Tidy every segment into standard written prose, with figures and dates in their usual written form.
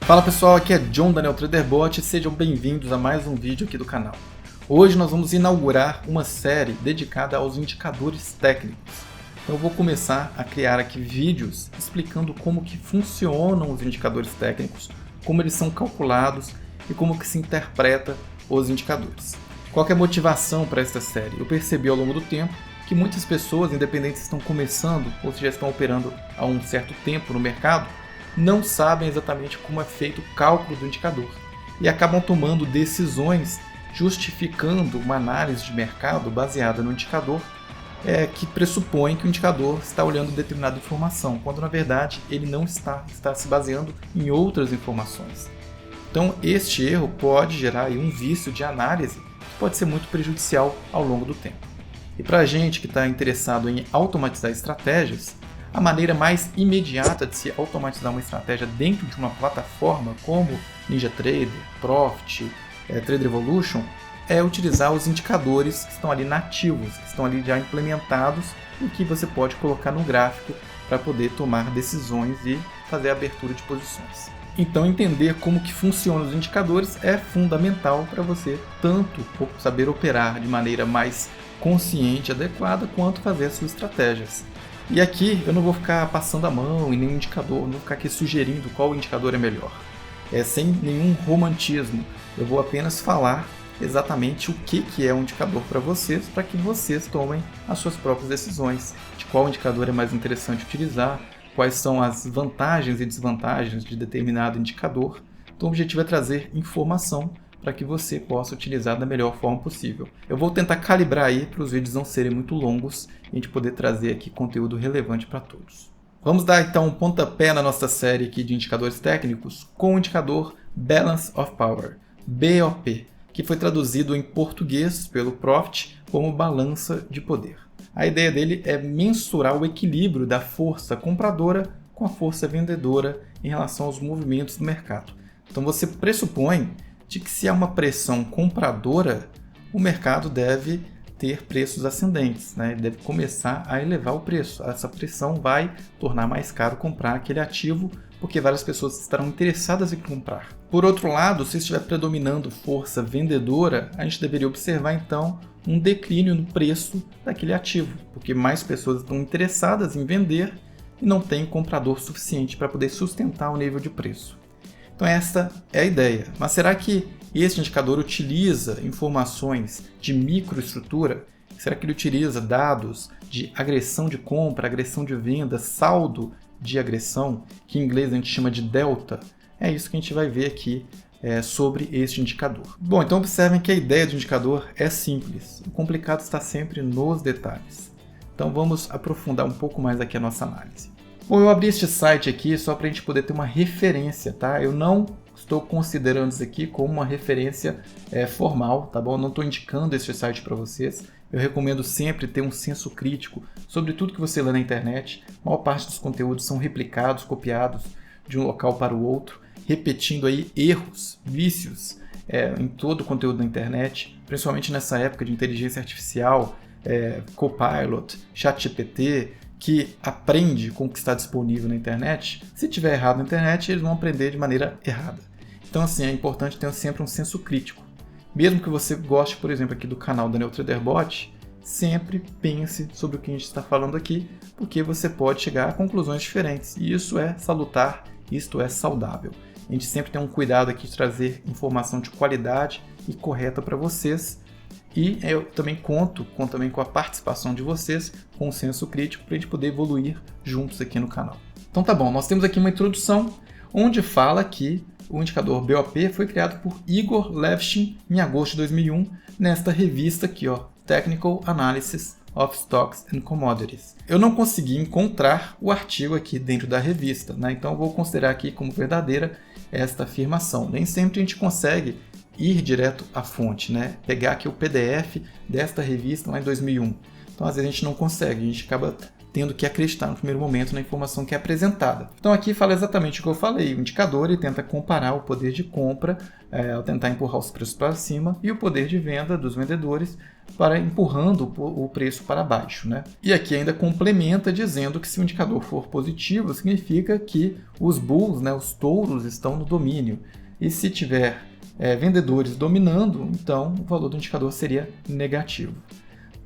Fala pessoal, aqui é John Daniel TraderBot e sejam bem-vindos a mais um vídeo aqui do canal. Hoje nós vamos inaugurar uma série dedicada aos indicadores técnicos. Então eu vou começar a criar aqui vídeos explicando como que funcionam os indicadores técnicos, como eles são calculados e como que se interpreta os indicadores. Qual que é a motivação para esta série? Eu percebi ao longo do tempo que muitas pessoas, independente se estão começando ou se já estão operando há um certo tempo no mercado, não sabem exatamente como é feito o cálculo do indicador e acabam tomando decisões justificando uma análise de mercado baseada no indicador que pressupõe que o indicador está olhando determinada informação, quando na verdade ele não está se baseando em outras informações. Então este erro pode gerar aí um vício de análise que pode ser muito prejudicial ao longo do tempo. E para a gente que está interessado em automatizar estratégias, a maneira mais imediata de se automatizar uma estratégia dentro de uma plataforma como NinjaTrader, Profit, Trader Evolution, é utilizar os indicadores que estão ali nativos, que estão ali já implementados e que você pode colocar no gráfico para poder tomar decisões e fazer a abertura de posições. Então entender como que funcionam os indicadores é fundamental para você tanto saber operar de maneira mais consciente e adequada, quanto fazer as suas estratégias. E aqui eu não vou ficar passando a mão em nenhum indicador, não vou ficar aqui sugerindo qual indicador é melhor. Sem nenhum romantismo, eu vou apenas falar exatamente o que é um indicador para que vocês tomem as suas próprias decisões de qual indicador é mais interessante utilizar, quais são as vantagens e desvantagens de determinado indicador. Então o objetivo é trazer informação para que você possa utilizar da melhor forma possível. Eu vou tentar calibrar aí para os vídeos não serem muito longos e a gente poder trazer aqui conteúdo relevante para todos. Vamos dar então um pontapé na nossa série aqui de indicadores técnicos com o indicador Balance of Power, BOP, que foi traduzido em português pelo Profit como balança de poder. A ideia dele é mensurar o equilíbrio da força compradora com a força vendedora em relação aos movimentos do mercado. Então você pressupõe de que se há uma pressão compradora, o mercado deve ter preços ascendentes, né? Ele deve começar a elevar o preço. Essa pressão vai tornar mais caro comprar aquele ativo, porque várias pessoas estarão interessadas em comprar. Por outro lado, se estiver predominando força vendedora, a gente deveria observar então um declínio no preço daquele ativo, porque mais pessoas estão interessadas em vender e não tem comprador suficiente para poder sustentar o nível de preço. Então essa é a ideia. Mas será que esse indicador utiliza informações de microestrutura? Será que ele utiliza dados de agressão de compra, agressão de venda, saldo de agressão, que em inglês a gente chama de delta? É isso que a gente vai ver aqui sobre este indicador. Bom, então observem que a ideia do indicador é simples. O complicado está sempre nos detalhes. Então vamos aprofundar um pouco mais aqui a nossa análise. Bom, eu abri este site aqui só para a gente poder ter uma referência, tá? Eu não estou considerando isso aqui como uma referência formal, tá bom? Eu não estou indicando este site para vocês. Eu recomendo sempre ter um senso crítico sobre tudo que você lê na internet. A maior parte dos conteúdos são replicados, copiados de um local para o outro, repetindo aí erros, vícios em todo o conteúdo da internet, principalmente nessa época de inteligência artificial, Copilot, ChatGPT, que aprende com o que está disponível na internet. Se tiver errado na internet, eles vão aprender de maneira errada. Então assim, é importante ter sempre um senso crítico. Mesmo que você goste, por exemplo, aqui do canal Daniel TraderBot, sempre pense sobre o que a gente está falando aqui, porque você pode chegar a conclusões diferentes. E isso é salutar, isto é saudável. A gente sempre tem um cuidado aqui de trazer informação de qualidade e correta para vocês. E eu também conto também com a participação de vocês, com o senso crítico, para a gente poder evoluir juntos aqui no canal. Então tá bom, nós temos aqui uma introdução onde fala que o indicador BOP foi criado por Igor Levchin em agosto de 2001, nesta revista aqui, ó, Technical Analysis of Stocks and Commodities. Eu não consegui encontrar o artigo aqui dentro da revista, né? Então eu vou considerar aqui como verdadeira esta afirmação. Nem sempre a gente consegue ir direto à fonte, né? Pegar aqui o PDF desta revista lá em 2001. Então, às vezes a gente não consegue, a gente acaba tendo que acreditar no primeiro momento na informação que é apresentada. Então aqui fala exatamente o que eu falei. O indicador ele tenta comparar o poder de compra ao tentar empurrar os preços para cima e o poder de venda dos vendedores para empurrando o preço para baixo, né? E aqui ainda complementa dizendo que se o indicador for positivo, significa que os bulls, né, os touros, estão no domínio. E se tiver vendedores dominando, então o valor do indicador seria negativo.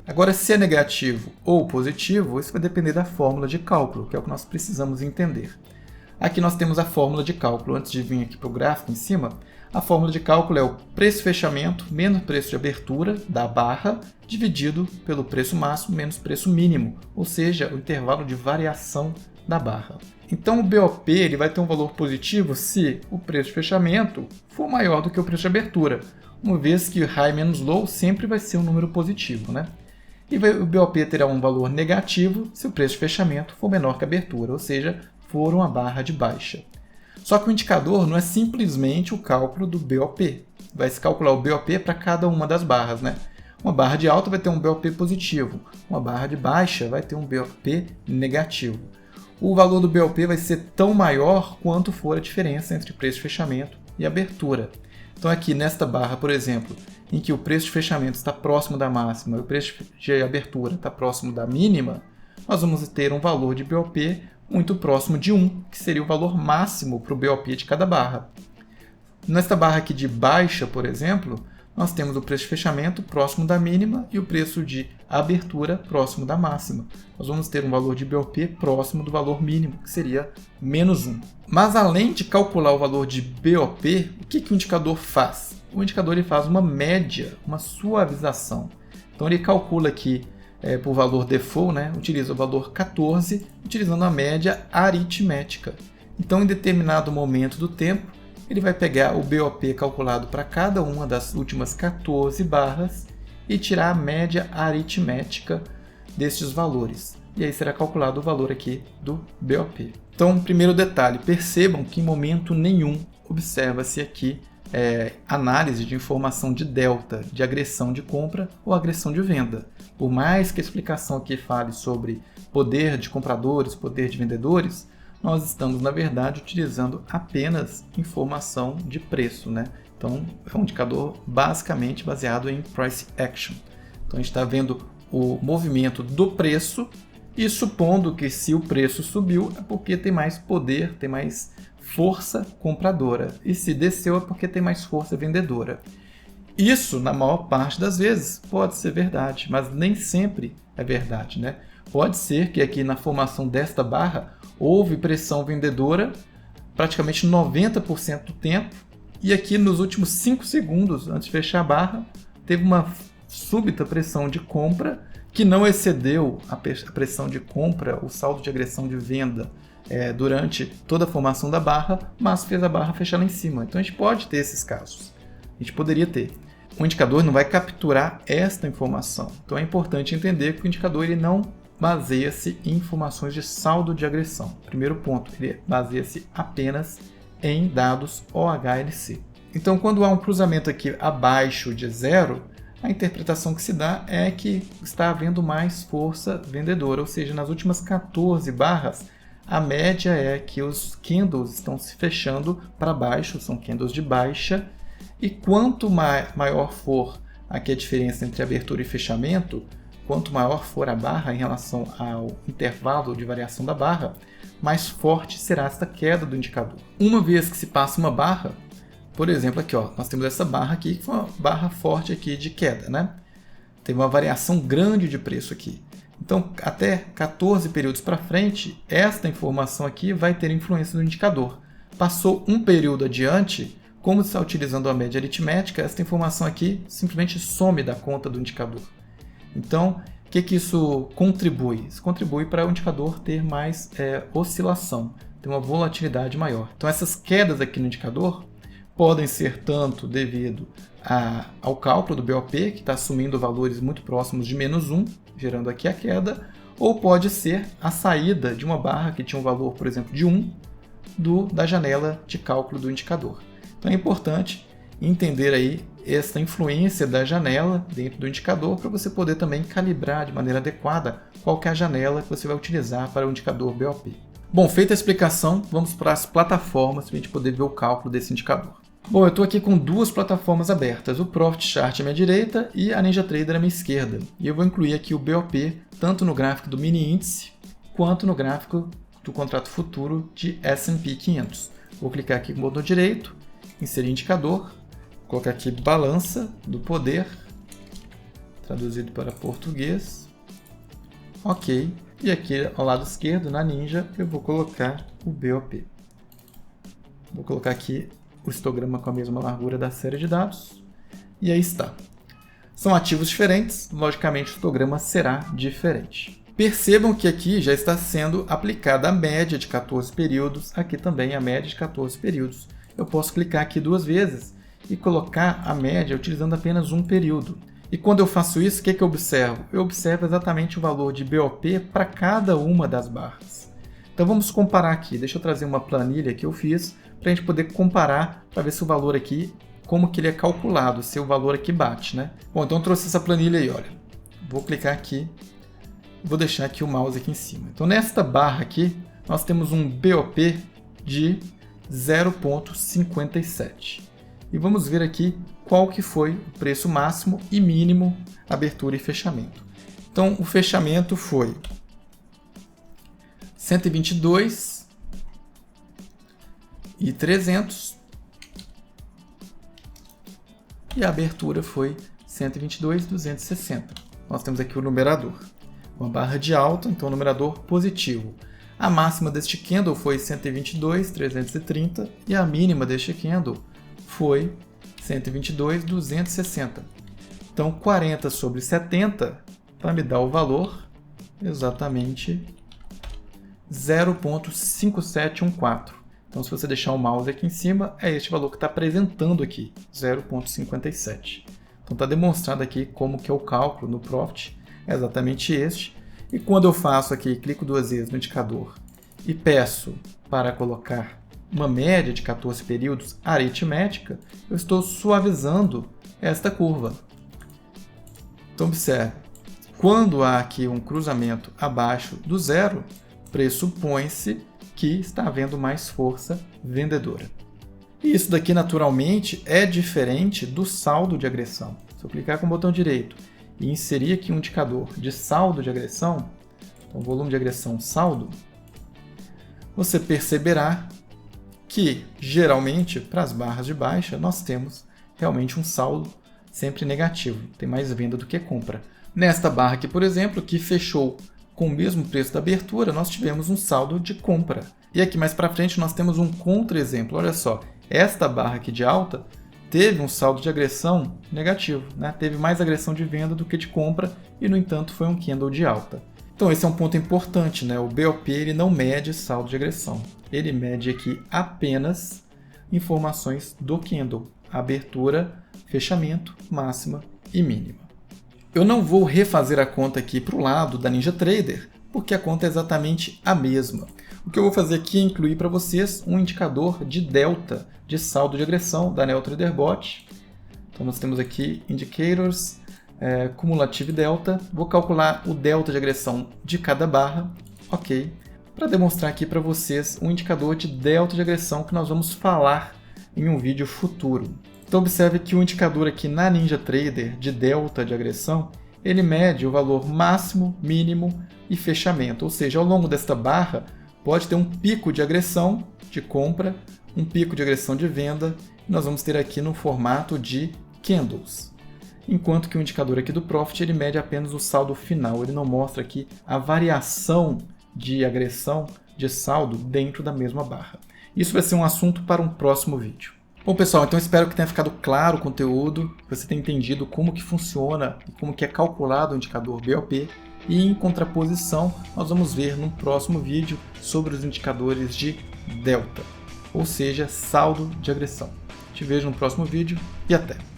Agora, se é negativo ou positivo, isso vai depender da fórmula de cálculo, que é o que nós precisamos entender. Aqui nós temos a fórmula de cálculo. Antes de vir aqui para o gráfico em cima, a fórmula de cálculo é o preço fechamento menos preço de abertura da barra dividido pelo preço máximo menos preço mínimo, ou seja, o intervalo de variação da barra. Então o BOP ele vai ter um valor positivo se o preço de fechamento for maior do que o preço de abertura, uma vez que high menos low sempre vai ser um número positivo, né? E o BOP terá um valor negativo se o preço de fechamento for menor que a abertura, ou seja, for uma barra de baixa. Só que o indicador não é simplesmente o cálculo do BOP. Vai se calcular o BOP para cada uma das barras, né? Uma barra de alta vai ter um BOP positivo, uma barra de baixa vai ter um BOP negativo. O valor do BOP vai ser tão maior quanto for a diferença entre preço de fechamento e abertura. Então aqui nesta barra, por exemplo, em que o preço de fechamento está próximo da máxima e o preço de abertura está próximo da mínima, nós vamos ter um valor de BOP muito próximo de 1, que seria o valor máximo para o BOP de cada barra. Nesta barra aqui de baixa, por exemplo, nós temos o preço de fechamento próximo da mínima e o preço de abertura próximo da máxima. Nós vamos ter um valor de BOP próximo do valor mínimo, que seria menos 1. Mas além de calcular o valor de BOP, o que o indicador faz? O indicador ele faz uma média, uma suavização. Então ele calcula aqui por valor default, né? Utiliza o valor 14, utilizando a média aritmética. Então em determinado momento do tempo, ele vai pegar o BOP calculado para cada uma das últimas 14 barras e tirar a média aritmética destes valores. E aí será calculado o valor aqui do BOP. Então, primeiro detalhe, percebam que em momento nenhum observa-se aqui análise de informação de delta, de agressão de compra ou agressão de venda. Por mais que a explicação aqui fale sobre poder de compradores, poder de vendedores, nós estamos, na verdade, utilizando apenas informação de preço, né? Então, é um indicador basicamente baseado em price action. Então, a gente está vendo o movimento do preço e supondo que se o preço subiu é porque tem mais poder, tem mais força compradora. E se desceu é porque tem mais força vendedora. Isso, na maior parte das vezes, pode ser verdade, mas nem sempre é verdade, né? Pode ser que aqui na formação desta barra houve pressão vendedora praticamente 90% do tempo e aqui nos últimos 5 segundos antes de fechar a barra teve uma súbita pressão de compra que não excedeu a pressão de compra, o saldo de agressão de venda durante toda a formação da barra, mas fez a barra fechar lá em cima. Então a gente pode ter esses casos, a gente poderia ter. O indicador não vai capturar esta informação, então é importante entender que o indicador ele não baseia-se em informações de saldo de agressão. Primeiro ponto, ele baseia-se apenas em dados OHLC. Então, quando há um cruzamento aqui abaixo de 0, a interpretação que se dá é que está havendo mais força vendedora, ou seja, nas últimas 14 barras, a média é que os candles estão se fechando para baixo, são candles de baixa, e quanto maior for aqui a diferença entre abertura e fechamento, quanto maior for a barra em relação ao intervalo de variação da barra, mais forte será esta queda do indicador. Uma vez que se passa uma barra, por exemplo, aqui nós temos essa barra aqui, que foi uma barra forte aqui de queda, né? Teve uma variação grande de preço aqui. Então, até 14 períodos para frente, esta informação aqui vai ter influência no indicador. Passou um período adiante, como está utilizando a média aritmética, esta informação aqui simplesmente some da conta do indicador. Então, o que isso contribui? Isso contribui para o indicador ter mais oscilação, ter uma volatilidade maior. Então, essas quedas aqui no indicador podem ser tanto devido ao cálculo do BOP, que está assumindo valores muito próximos de -1, gerando aqui a queda, ou pode ser a saída de uma barra que tinha um valor, por exemplo, de 1, da janela de cálculo do indicador. Então, é importante entender aí essa influência da janela dentro do indicador para você poder também calibrar de maneira adequada qual que é a janela que você vai utilizar para o indicador BOP. Bom, feita a explicação, vamos para as plataformas para a gente poder ver o cálculo desse indicador. Bom, eu estou aqui com duas plataformas abertas, o Profit Chart à minha direita e a NinjaTrader à minha esquerda. E eu vou incluir aqui o BOP tanto no gráfico do mini índice quanto no gráfico do contrato futuro de S&P 500. Vou clicar aqui com o botão direito, inserir indicador, colocar aqui balança do poder, traduzido para português. Ok. E aqui ao lado esquerdo, na Ninja, eu vou colocar o BOP. Vou colocar aqui o histograma com a mesma largura da série de dados. E aí está. São ativos diferentes, logicamente o histograma será diferente. Percebam que aqui já está sendo aplicada a média de 14 períodos, aqui também a média de 14 períodos. Eu posso clicar aqui duas vezes e colocar a média utilizando apenas um período. E quando eu faço isso, o que eu observo? Eu observo exatamente o valor de BOP para cada uma das barras. Então vamos comparar aqui. Deixa eu trazer uma planilha que eu fiz para a gente poder comparar, para ver se o valor aqui, como que ele é calculado, se o valor aqui bate, né? Bom, então eu trouxe essa planilha aí, olha. Vou clicar aqui, vou deixar aqui o mouse aqui em cima. Então nesta barra aqui, nós temos um BOP de 0,57. E vamos ver aqui qual que foi o preço máximo e mínimo, abertura e fechamento. Então o fechamento foi 122,300 e a abertura foi 122,260. Nós temos aqui o numerador, uma barra de alta, então o numerador positivo. A máxima deste candle foi 122,330 e a mínima deste candle foi 122,260. Então 40 sobre 70 vai me dar o valor exatamente 0,5714. Então, se você deixar o mouse aqui em cima, é este valor que está apresentando aqui, 0,57. Então, está demonstrado aqui como que é o cálculo no Profit, é exatamente este. E quando eu faço aqui, clico duas vezes no indicador e peço para colocar uma média de 14 períodos aritmética, eu estou suavizando esta curva. Então, observe, quando há aqui um cruzamento abaixo do zero, pressupõe-se que está havendo mais força vendedora. E isso daqui, naturalmente, é diferente do saldo de agressão. Se eu clicar com o botão direito e inserir aqui um indicador de saldo de agressão, então volume de agressão saldo, você perceberá que, geralmente, para as barras de baixa, nós temos realmente um saldo sempre negativo. Tem mais venda do que compra. Nesta barra aqui, por exemplo, que fechou com o mesmo preço da abertura, nós tivemos um saldo de compra. E aqui mais para frente nós temos um contra-exemplo. Olha só, esta barra aqui de alta teve um saldo de agressão negativo, né? Teve mais agressão de venda do que de compra e, no entanto, foi um candle de alta. Então esse é um ponto importante, né? O BOP ele não mede saldo de agressão. Ele mede aqui apenas informações do candle, abertura, fechamento, máxima e mínima. Eu não vou refazer a conta aqui para o lado da NinjaTrader, porque a conta é exatamente a mesma. O que eu vou fazer aqui é incluir para vocês um indicador de delta, de saldo de agressão da NeoTraderBot. Então nós temos aqui Indicators, Cumulative Delta. Vou calcular o delta de agressão de cada barra, ok, para demonstrar aqui para vocês um indicador de delta de agressão que nós vamos falar em um vídeo futuro. Então observe que o indicador aqui na NinjaTrader de delta de agressão, ele mede o valor máximo, mínimo e fechamento. Ou seja, ao longo desta barra pode ter um pico de agressão de compra, um pico de agressão de venda, e nós vamos ter aqui no formato de candles. Enquanto que o indicador aqui do Profit ele mede apenas o saldo final, ele não mostra aqui a variação de agressão de saldo dentro da mesma barra. Isso vai ser um assunto para um próximo vídeo. Bom, pessoal, então espero que tenha ficado claro o conteúdo, que você tenha entendido como que funciona e como que é calculado o indicador BOP. E em contraposição, nós vamos ver no próximo vídeo sobre os indicadores de delta, ou seja, saldo de agressão. Te vejo no próximo vídeo e até!